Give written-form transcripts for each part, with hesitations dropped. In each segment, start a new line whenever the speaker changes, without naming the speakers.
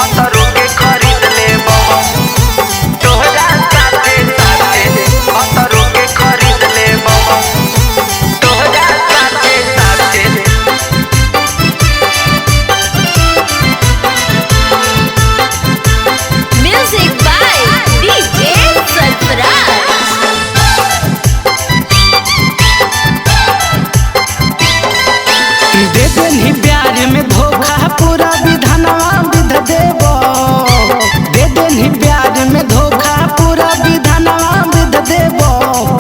अतरू के खरीद लेबो तोहरा साथे साथे अतरू के खरीद लेबो तोहरा साथे साथे।
Music by DJ Sarfaraz.
दे देनी प्यार में धोखा पूरा विधानवा विध देबो दे देनी प्यार में धोखा पूरा विधानवा विध देबो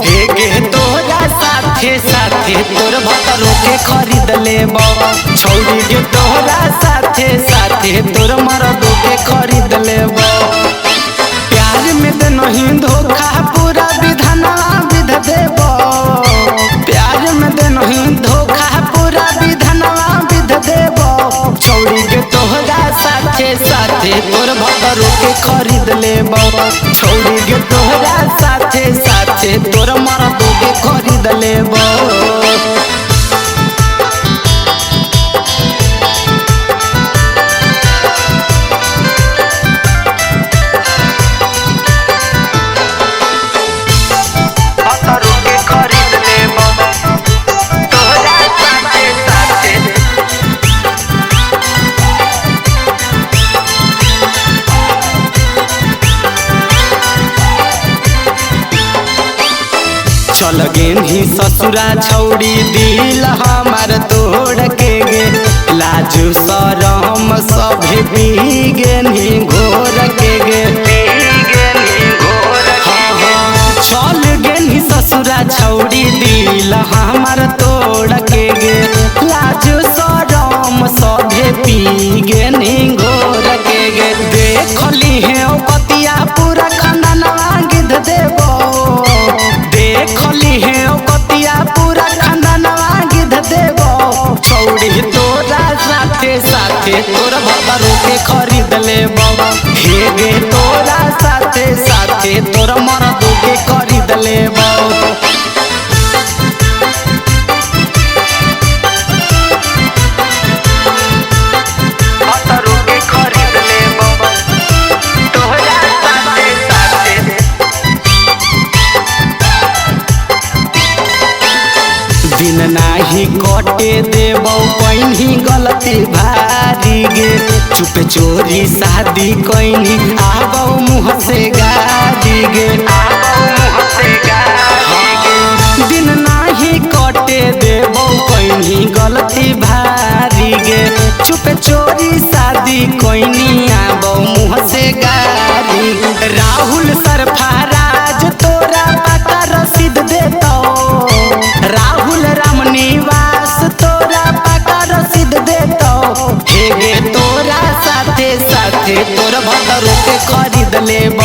हे गे तोरा साथे साथे तोर भतरो के खरीद लेबो छौरी गे तोरा साथे साथे तोर मरदो के खरीद लेबो प्यार में दे नहीं धोखा पूरा विधानवा विध देबो प्यार में दे नहीं धोखा पूरा विधानवा विध देबो छौरी के तोहरा साथे साथे तोर भतरो के खरीद लेबो छौरी के तोहरा साथे साथे तोर मरदो के खरीद लेबो।
अतरू के खरीद लेबो तोहरा साथे साथे।
चल गेनी ससुरा छौड़ी दिल हमार तोड़ के गे लाजू शरम सभे पी गेनी घोर के गे चल गेनी ससुरा छौड़ी दिल हमार तोड़ के गे लाजू शरम सभे पी गेनी घोर के गे देखली है पतिया पूरा खानदानवा गिध देबो देखली है कतिया पूरा खानदानवा गिध देबो छौड़ी तोरा साथे साथे तोर भतरो के खरीद लेबो हे गे तोरा साथे साथे तोर मरदो के खरीद लेबो।
अतरू के खरीद लेबो तोहरा साथे साथे।
दिन नाही कटे देबो पैनी गलती भारी गे चुप चोरी शादी कैनी आबो मुँह से गारी गे दिन नाही कटे देबो कैनी गलती भारी गे चुप चोरी शादी कैनी आबो मुँह से गारी राहुल सरफराज तोरा पता रसीद देतो राहुल राम निवास तोरा पका रसीद देतो हे गे तोरा साथे साथे तोर भतरो के खरीद लेबो